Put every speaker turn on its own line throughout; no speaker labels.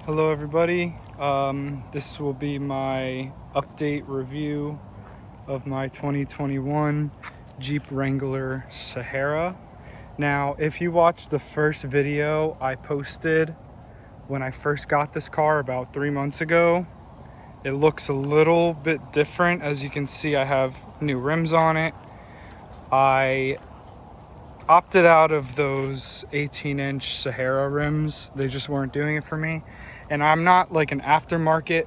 Hello everybody, this will be my update review of my 2021 Jeep Wrangler Sahara. Now, if you watched the first video I posted when I first got this car about 3 months ago, it looks a little bit different. As you can see, I have new rims on it. I opted out of those 18-inch Sahara rims. They just weren't doing it for me. And I'm not like an aftermarket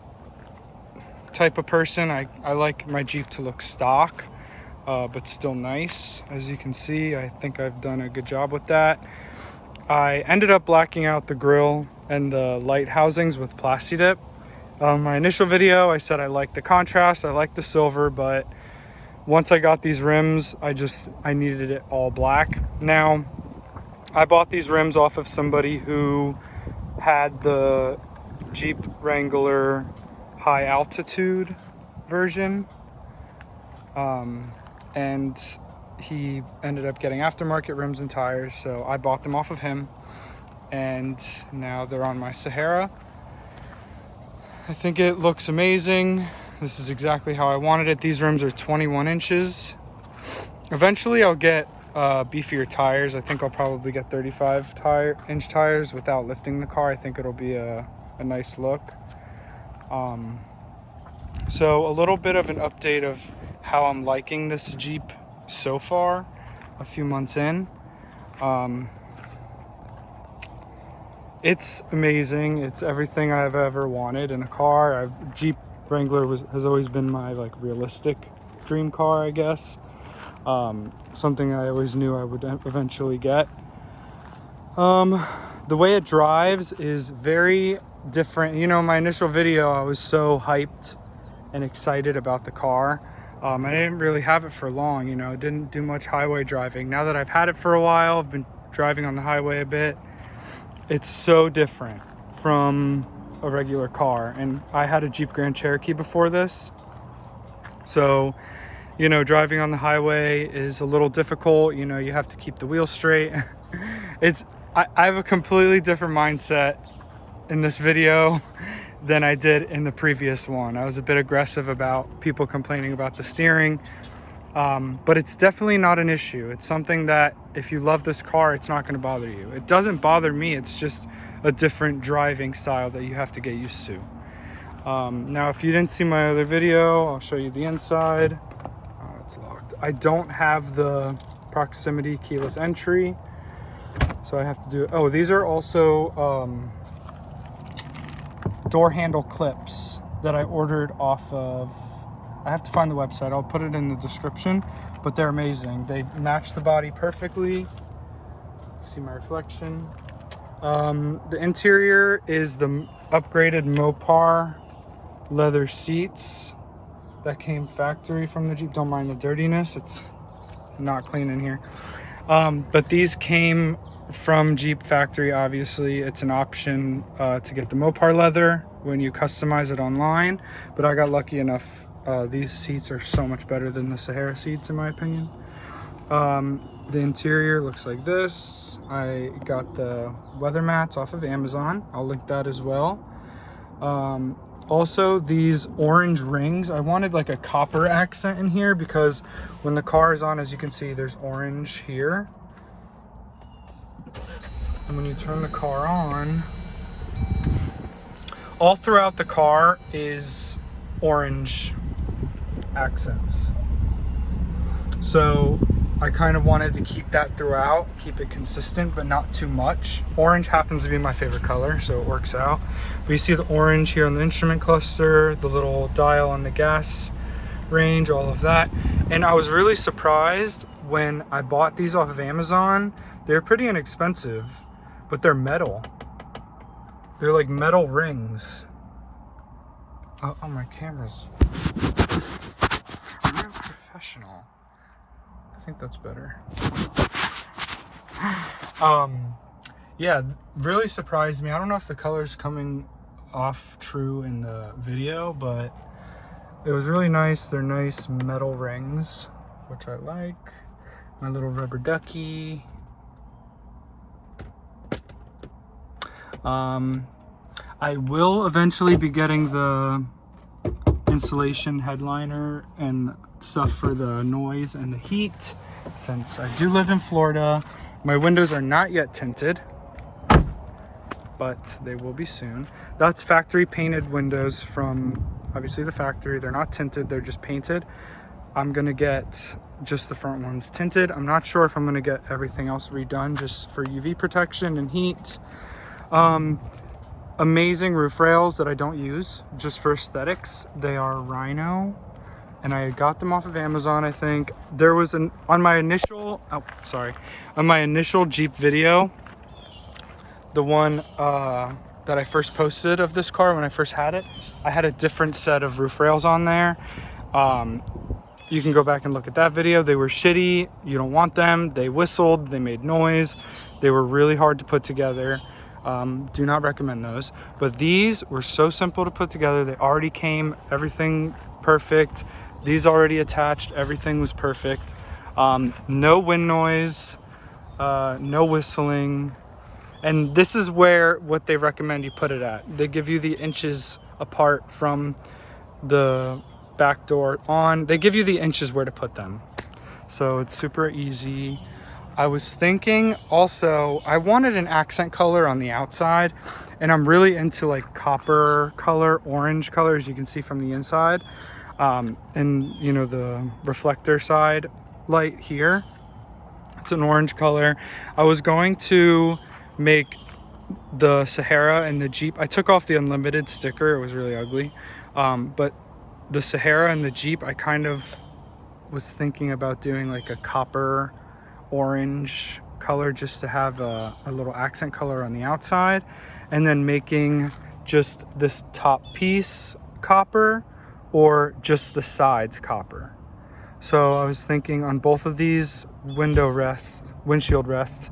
type of person. I like my Jeep to look stock, but still nice. As you can see, I think I've done a good job with that. I ended up blacking out the grille and the light housings with Plastidip. My initial video, I said I liked the contrast, I liked the silver, but once I got these rims, I needed it all black. Now, I bought these rims off of somebody who had the Jeep Wrangler high altitude version, and he ended up getting aftermarket rims and tires, so I bought them off of him, and now they're on my Sahara. I think it looks amazing. This is exactly how I wanted it. These rims are 21 inches. Eventually I'll get beefier tires. I think I'll probably get 35-inch tires without lifting the car. I think it'll be a nice look. So a little bit of an update of how I'm liking this Jeep so far, a few months in. It's amazing. It's everything I've ever wanted in a car. Jeep Wrangler has always been my realistic dream car, I guess. Something I always knew I would eventually get. The way it drives is very different. You know, my initial video, I was so hyped and excited about the car. I didn't really have it for long, you know, didn't do much highway driving. Now that I've had it for a while, I've been driving on the highway a bit. It's so different from a regular car. And I had a Jeep Grand Cherokee before this. So, you know, driving on the highway is a little difficult. You know, you have to keep the wheels straight. I have a completely different mindset in this video than I did in the previous one. I was a bit aggressive about people complaining about the steering, but it's definitely not an issue. It's something that if you love this car, it's not going to bother you. It doesn't bother me. It's just a different driving style that you have to get used to. Now, if you didn't see my other video, I'll show you the inside. Oh, it's locked. I don't have the proximity keyless entry, so I have to do it. Oh, these are also door handle clips that I ordered off of, I have to find the website, I'll put it in the description, but they're amazing. They match the body perfectly. See my reflection. The interior is the upgraded Mopar leather seats that came factory from the Jeep. Don't mind the dirtiness, it's not clean in here. But these came from Jeep factory. Obviously it's an option to get the Mopar leather when you customize it online, but I got lucky enough. These seats are so much better than the Sahara seats in my opinion. The interior looks like this. I got the weather mats off of Amazon. I'll link that as well. Also, these orange rings, I wanted like a copper accent in here because when the car is on, as you can see, there's orange here. And when you turn the car on, all throughout the car is orange accents. So I kind of wanted to keep that throughout, keep it consistent, but not too much. Orange happens to be my favorite color, so it works out. But you see the orange here on the instrument cluster, the little dial on the gas range, all of that. And I was really surprised when I bought these off of Amazon. They're pretty inexpensive, but they're metal. They're like metal rings. Oh, my camera's... I'm a professional. I think that's better. Yeah, really surprised me. I don't know if the color's coming off true in the video, but it was really nice. They're nice metal rings, which I like. My little rubber ducky. I will eventually be getting the insulation headliner and stuff for the noise and the heat, since I do live in Florida. My windows are not yet tinted, but they will be soon. That's factory painted windows from obviously the factory. They're not tinted, they're just painted. I'm gonna get just the front ones tinted. I'm not sure if I'm gonna get everything else redone just for UV protection and heat. Amazing roof rails that I don't use, just for aesthetics. They are Rhino, and I got them off of Amazon, I think. There was on my initial Jeep video, the one that I first posted of this car when I first had it, I had a different set of roof rails on there. You can go back and look at that video. They were shitty. You don't want them. They whistled, they made noise. They were really hard to put together. Do not recommend those. But these were so simple to put together. They already came, everything perfect. These already attached, everything was perfect. No wind noise, no whistling. And this is what they recommend you put it at. They give you the inches apart from the back door on. They give you the inches where to put them. So it's super easy. I was thinking also, I wanted an accent color on the outside, and I'm really into like copper color, orange color, as you can see from the inside. And you know, the reflector side light here, it's an orange color. I was going to make the Sahara and the Jeep, I took off the Unlimited sticker, it was really ugly. But the Sahara and the Jeep, I kind of was thinking about doing like a copper orange color, just to have a little accent color on the outside, and then making just this top piece copper or just the sides copper. So I was thinking on both of these windshield rests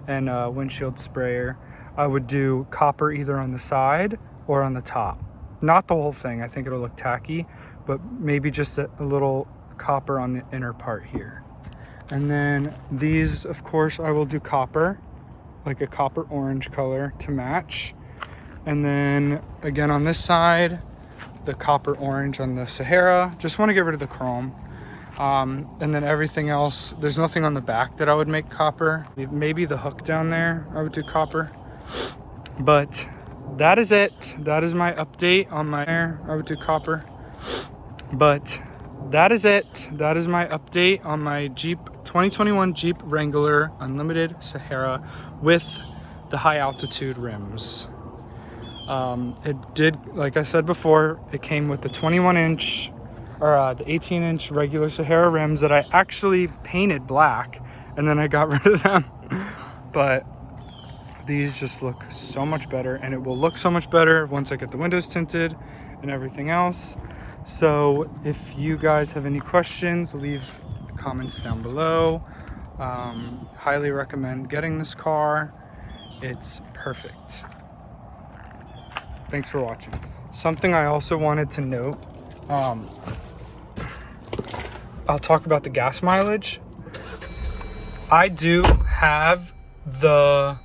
and windshield sprayer, I would do copper either on the side or on the top. Not the whole thing, I think it'll look tacky, but maybe just a little copper on the inner part here. And then these, of course, I will do copper, like a copper orange color to match. And then again on this side, the copper orange on the Sahara. Just want to get rid of the chrome. And then everything else, there's nothing on the back that I would make copper. Maybe the hook down there, I would do copper. But that is it. That is my update on my air. I would do copper. But that is it. That is my update on my Jeep 2021 Jeep Wrangler Unlimited Sahara with the high altitude rims. It did, like I said before, it came with the 21-inch or the 18-inch regular Sahara rims that I actually painted black, and then I got rid of them. But these just look so much better, and it will look so much better once I get the windows tinted and everything else. So if you guys have any questions, leave comments down below. Highly recommend getting this car. It's perfect. Thanks for watching. Something I also wanted to note, I'll talk about the gas mileage. I do have the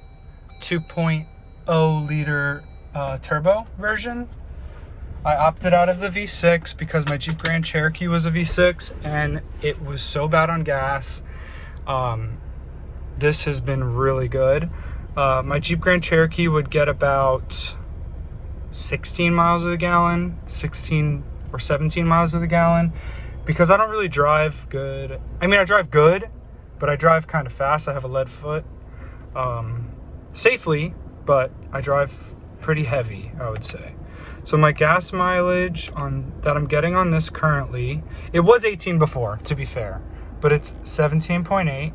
2.0 liter turbo version. I opted out of the V6 because my Jeep Grand Cherokee was a V6 and it was so bad on gas. This has been really good. My Jeep Grand Cherokee would get about 16 miles to the gallon, 16 or 17 miles to the gallon, because I don't really drive good. I mean, I drive good, but I drive kind of fast. I have a lead foot, safely, but I drive pretty heavy, I would say. So my gas mileage that I'm getting on this currently, it was 18 before, to be fair, but it's 17.8.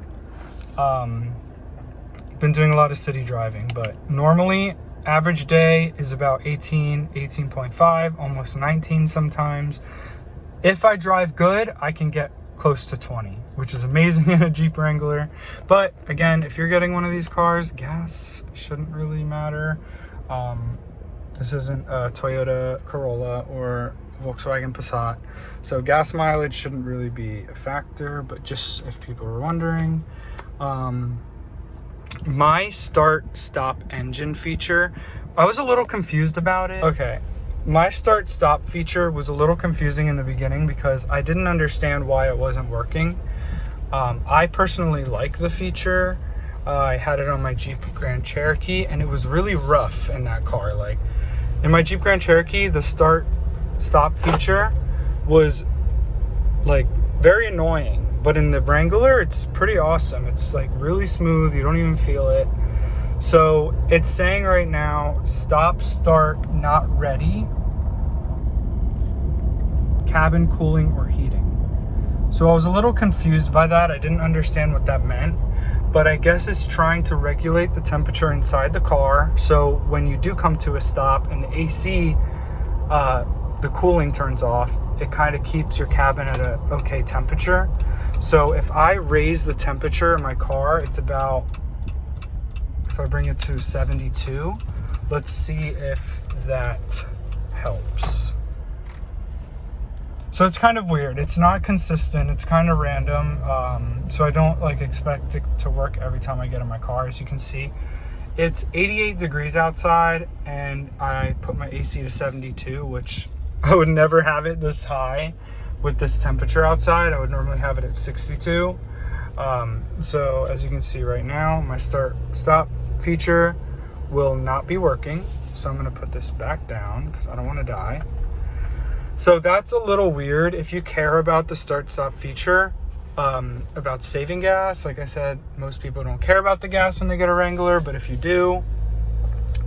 Been doing a lot of city driving, but normally average day is about 18, 18.5, almost 19 sometimes. If I drive good, I can get close to 20, which is amazing in a Jeep Wrangler. But again, if you're getting one of these cars, gas shouldn't really matter. This isn't a Toyota Corolla or Volkswagen Passat, so gas mileage shouldn't really be a factor, but just if people are wondering. My start-stop engine feature I was a little confused about it. Okay. My start stop feature was a little confusing in the beginning because I didn't understand why it wasn't working. I personally like the feature. I had it on my Jeep Grand Cherokee and it was really rough in that car. Like in my Jeep Grand Cherokee, the start stop feature was like very annoying, but in the Wrangler, it's pretty awesome. It's like really smooth. You don't even feel it. So it's saying right now, stop, start, not ready, cabin cooling or heating. So I was a little confused by that. I didn't understand what that meant, but I guess it's trying to regulate the temperature inside the car. So when you do come to a stop and the AC, the cooling turns off, it kind of keeps your cabin at a okay temperature. So if I raise the temperature in my car, it's about, if I bring it to 72, let's see if that helps. So it's kind of weird. It's not consistent. It's kind of random. So I don't like expect it to work every time I get in my car. As you can see, it's 88 degrees outside and I put my AC to 72, which I would never have it this high with this temperature outside. I would normally have it at 62. So as you can see right now, my start stop feature will not be working. So I'm going to put this back down because I don't want to die. So that's a little weird. If you care about the start stop feature, about saving gas, like I said, most people don't care about the gas when they get a Wrangler, but if you do,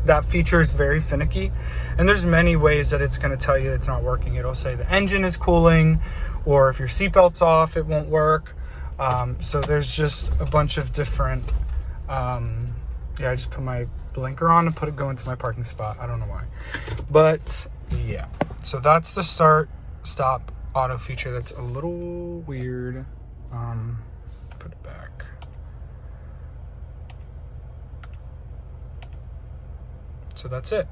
that feature is very finicky. And there's many ways that it's going to tell you it's not working. It'll say the engine is cooling, or if your seatbelt's off, it won't work. So there's just a bunch of different, I just put my blinker on and go into my parking spot. I don't know why, but yeah. So that's the start stop auto feature. That's a little weird. Put it back. So that's it.